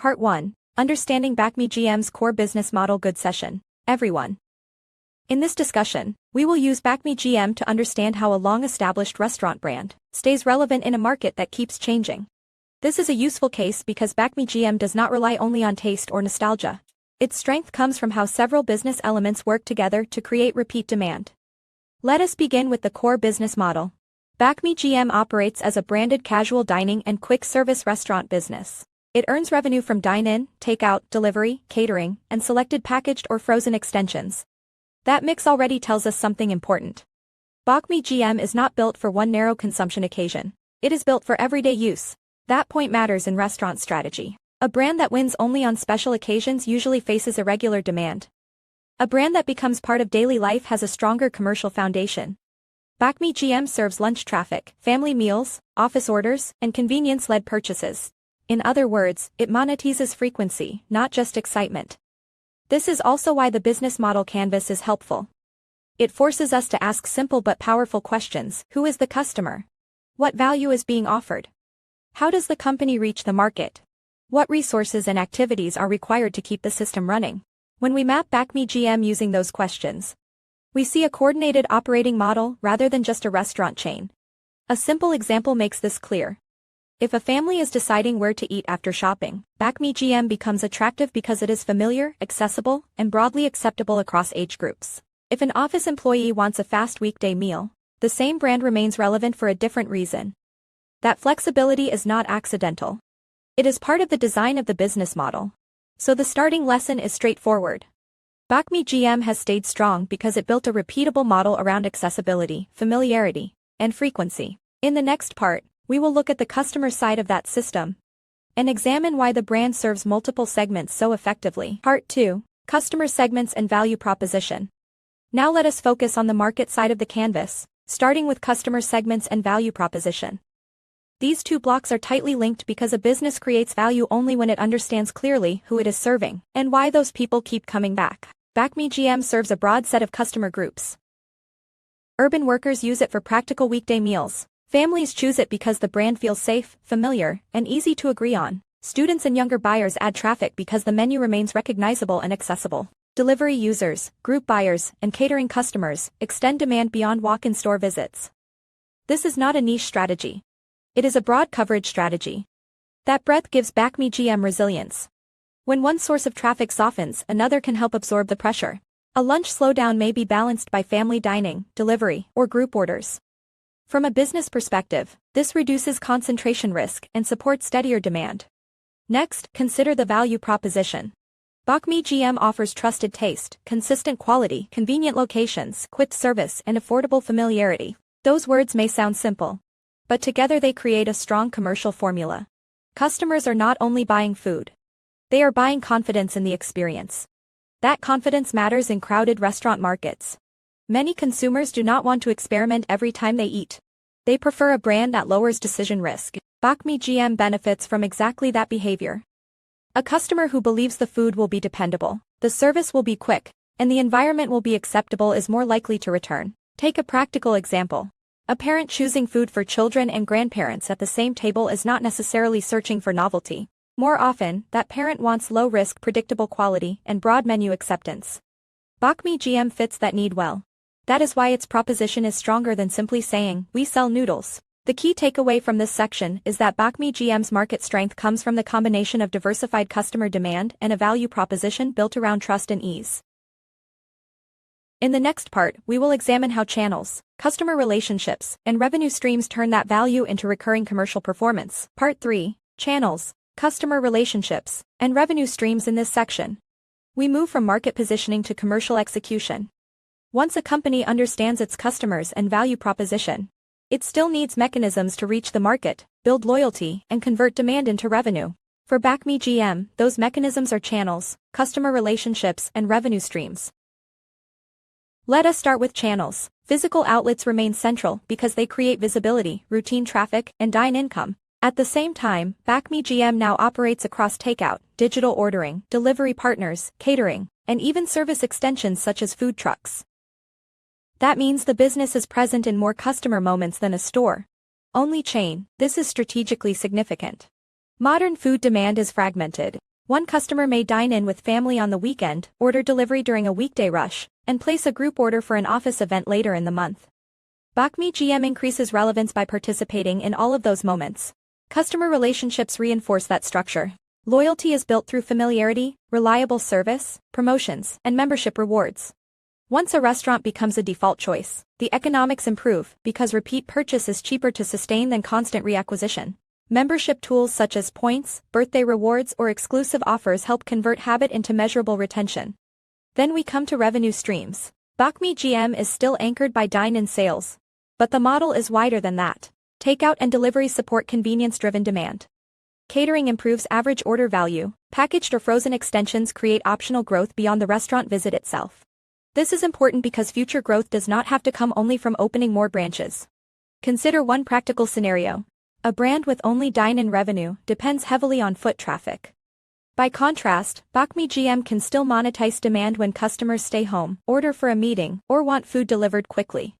Part 1. Understanding Bakmi GM's core business model. Good session, everyone. In this discussion, we will use Bakmi GM to understand how a long-established restaurant brand stays relevant in a market that keeps changing. This is a useful case because Bakmi GM does not rely only on taste or nostalgia. Its strength comes from how several business elements work together to create repeat demand. Let us begin with the core business model. Bakmi GM operates as a branded casual dining and quick service restaurant business. It earns revenue from dine-in, takeout, delivery, catering, and selected packaged or frozen extensions. That mix already tells us something important. Bakmi GM is not built for one narrow consumption occasion. It is built for everyday use. That point matters in restaurant strategy. A brand that wins only on special occasions usually faces irregular demand. A brand that becomes part of daily life has a stronger commercial foundation. Bakmi GM serves lunch traffic, family meals, office orders, and convenience-led purchases. In other words, it monetizes frequency, not just excitement. This is also why the business model canvas is helpful. It forces us to ask simple but powerful questions. Who is the customer? What value is being offered? How does the company reach the market? What resources and activities are required to keep the system running? When we map Bakmi GM using those questions, we see a coordinated operating model rather than just a restaurant chain. A simple example makes this clear. If a family is deciding where to eat after shopping, Bakmi GM becomes attractive because it is familiar, accessible, and broadly acceptable across age groups. If an office employee wants a fast weekday meal, the same brand remains relevant for a different reason. That flexibility is not accidental. It is part of the design of the business model. So the starting lesson is straightforward. Bakmi GM has stayed strong because it built a repeatable model around accessibility, familiarity, and frequency. In the next part, we will look at the customer side of that system and examine why the brand serves multiple segments so effectively. Part 2. Customer segments and value proposition. Now let us focus on the market side of the canvas, starting with customer segments and value proposition. These two blocks are tightly linked because a business creates value only when it understands clearly who it is serving and why those people keep coming back. Bakmi GM serves a broad set of customer groups. Urban workers use it for practical weekday meals. Families choose it because the brand feels safe, familiar, and easy to agree on. Students and younger buyers add traffic because the menu remains recognizable and accessible. Delivery users, group buyers, and catering customers extend demand beyond walk-in store visits. This is not a niche strategy. It is a broad coverage strategy. That breadth gives Bakmi GM resilience. When one source of traffic softens, another can help absorb the pressure. A lunch slowdown may be balanced by family dining, delivery, or group orders. From a business perspective, this reduces concentration risk and supports steadier demand. Next, consider the value proposition. Bakmi GM offers trusted taste, consistent quality, convenient locations, quick service, and affordable familiarity. Those words may sound simple, but together they create a strong commercial formula. Customers are not only buying food. They are buying confidence in the experience. That confidence matters in crowded restaurant markets. Many consumers do not want to experiment every time they eat. They prefer a brand that lowers decision risk. Bakmi GM benefits from exactly that behavior. A customer who believes the food will be dependable, the service will be quick, and the environment will be acceptable is more likely to return. Take a practical example. A parent choosing food for children and grandparents at the same table is not necessarily searching for novelty. More often, that parent wants low-risk, predictable quality and broad menu acceptance. Bakmi GM fits that need well. That is why its proposition is stronger than simply saying, "We sell noodles." The key takeaway from this section is that Bakmi GM's market strength comes from the combination of diversified customer demand and a value proposition built around trust and ease. In the next part, we will examine how channels, customer relationships, and revenue streams turn that value into recurring commercial performance. Part 3. Channels, customer relationships, and revenue streams. In this section, we move from market positioning to commercial execution. Once a company understands its customers and value proposition, it still needs mechanisms to reach the market, build loyalty, and convert demand into revenue. For Bakmi GM, those mechanisms are channels, customer relationships, and revenue streams. Let us start with channels. Physical outlets remain central because they create visibility, routine traffic, and dine income. At the same time, Bakmi GM now operates across takeout, digital ordering, delivery partners, catering, and even service extensions such as food trucks. That means the business is present in more customer moments than a store-only chain. This is strategically significant. Modern food demand is fragmented. One customer may dine in with family on the weekend, order delivery during a weekday rush, and place a group order for an office event later in the month. Bakmi GM increases relevance by participating in all of those moments. Customer relationships reinforce that structure. Loyalty is built through familiarity, reliable service, promotions, and membership rewards. Once a restaurant becomes a default choice, the economics improve because repeat purchase is cheaper to sustain than constant reacquisition. Membership tools such as points, birthday rewards, or exclusive offers help convert habit into measurable retention. Then we come to revenue streams. Bakmi GM is still anchored by dine-in sales. But the model is wider than that. Takeout and delivery support convenience-driven demand. Catering improves average order value. Packaged or frozen extensions create optional growth beyond the restaurant visit itself. This is important because future growth does not have to come only from opening more branches. Consider one practical scenario. A brand with only dine-in revenue depends heavily on foot traffic. By contrast, Bakmi GM can still monetize demand when customers stay home, order for a meeting, or want food delivered quickly.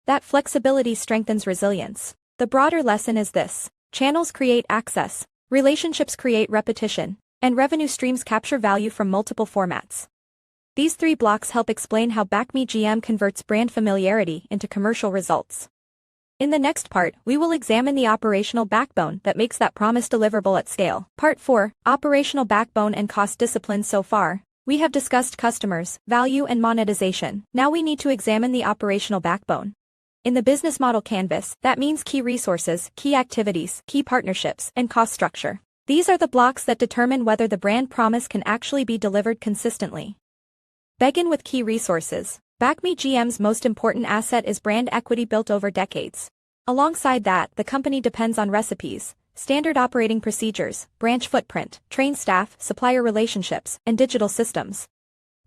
That flexibility strengthens resilience. The broader lesson is this: channels create access, relationships create repetition, and revenue streams capture value from multiple formats. These three blocks help explain how Bakmi GM converts brand familiarity into commercial results. In the next part, we will examine the operational backbone that makes that promise deliverable at scale. Part 4, Operational Backbone and Cost Discipline. So far, we have discussed customers, value, and monetization. Now we need to examine the operational backbone. In the business model canvas, that means key resources, key activities, key partnerships, and cost structure. These are the blocks that determine whether the brand promise can actually be delivered consistently. Begin with key resources. Bakmi GM's most important asset is brand equity built over decades. Alongside that, the company depends on recipes, standard operating procedures, branch footprint, trained staff, supplier relationships, and digital systems.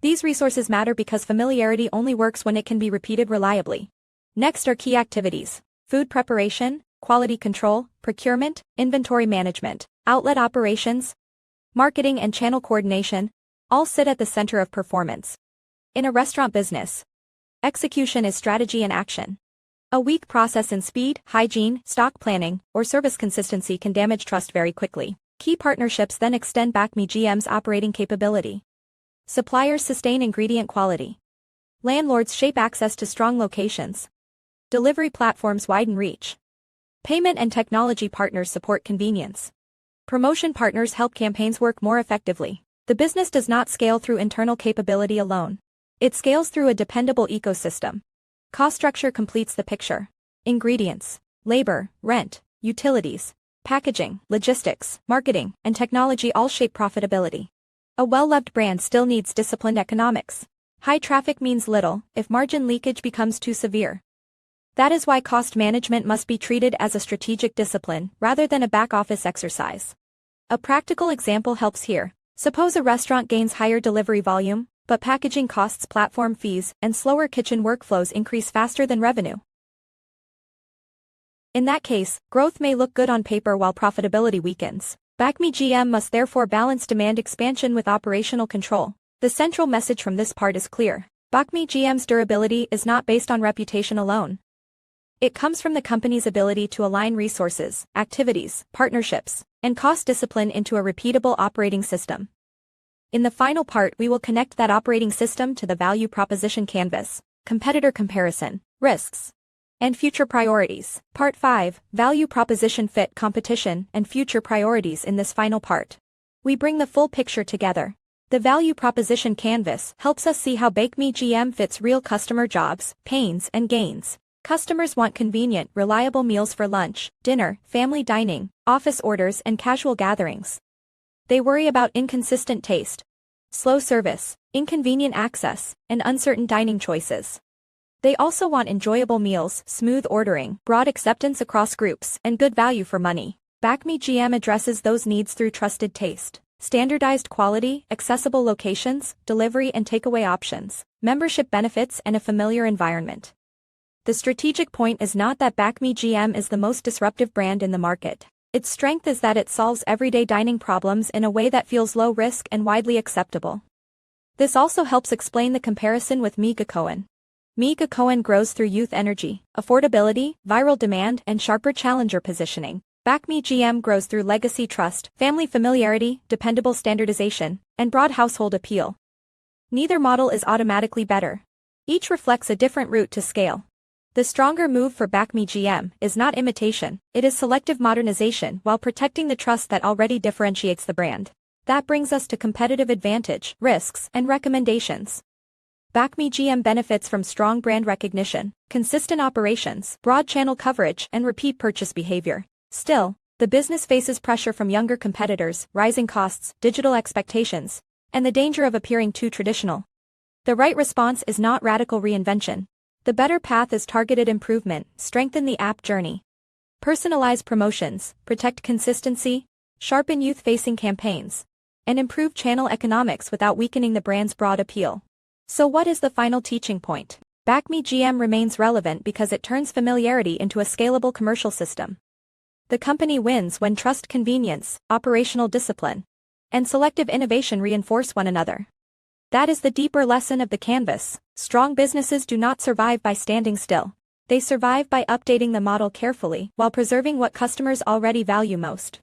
These resources matter because familiarity only works when it can be repeated reliably. Next are key activities: food preparation, quality control, procurement, inventory management, outlet operations, marketing, and channel coordination, all sit at the center of performance. In a restaurant business, execution is strategy and action. A weak process in speed, hygiene, stock planning, or service consistency can damage trust very quickly. Key partnerships then extend Bakmi GM's operating capability. Suppliers sustain ingredient quality. Landlords shape access to strong locations. Delivery platforms widen reach. Payment and technology partners support convenience. Promotion partners help campaigns work more effectively. The business does not scale through internal capability alone. It scales through a dependable ecosystem. Cost structure completes the picture. Ingredients, labor, rent, utilities, packaging, logistics, marketing, and technology all shape profitability. A well-loved brand still needs disciplined economics. High traffic means little if margin leakage becomes too severe. That is why cost management must be treated as a strategic discipline rather than a back-office exercise. A practical example helps here. Suppose a restaurant gains higher delivery volume, but packaging costs, platform fees, and slower kitchen workflows increase faster than revenue. In that case, growth may look good on paper while profitability weakens. Bakmi GM must therefore balance demand expansion with operational control. The central message from this part is clear. Bakmi GM's durability is not based on reputation alone. It comes from the company's ability to align resources, activities, partnerships, and cost discipline into a repeatable operating system. In the final part, we will connect that operating system to the value proposition canvas, competitor comparison, risks, and future priorities. Part 5, Value Proposition Fit, Competition, and Future Priorities. In this final part, we bring the full picture together. The value proposition canvas helps us see how Bakmi GM fits real customer jobs, pains, and gains. Customers want convenient, reliable meals for lunch, dinner, family dining, office orders, and casual gatherings. They worry about inconsistent taste, slow service, inconvenient access, and uncertain dining choices. They also want enjoyable meals, smooth ordering, broad acceptance across groups, and good value for money. Bakmi GM addresses those needs through trusted taste, standardized quality, accessible locations, delivery and takeaway options, membership benefits, and a familiar environment. The strategic point is not that Bakmi GM is the most disruptive brand in the market. Its strength is that it solves everyday dining problems in a way that feels low risk and widely acceptable. This also helps explain the comparison with Mie Gacoan. Mie Gacoan grows through youth energy, affordability, viral demand, and sharper challenger positioning. Bakmi GM grows through legacy trust, family familiarity, dependable standardization, and broad household appeal. Neither model is automatically better. Each reflects a different route to scale. The stronger move for Bakmi GM is not imitation, it is selective modernization while protecting the trust that already differentiates the brand. That brings us to competitive advantage, risks, and recommendations. Bakmi GM benefits from strong brand recognition, consistent operations, broad channel coverage, and repeat purchase behavior. Still, the business faces pressure from younger competitors, rising costs, digital expectations, and the danger of appearing too traditional. The right response is not radical reinvention. The better path is targeted improvement, strengthen the app journey. Personalize promotions, protect consistency, sharpen youth-facing campaigns, and improve channel economics without weakening the brand's broad appeal. So what is the final teaching point? Bakmi GM remains relevant because it turns familiarity into a scalable commercial system. The company wins when trust, convenience, operational discipline, and selective innovation reinforce one another. That is the deeper lesson of the canvas. Strong businesses do not survive by standing still. They survive by updating the model carefully while preserving what customers already value most.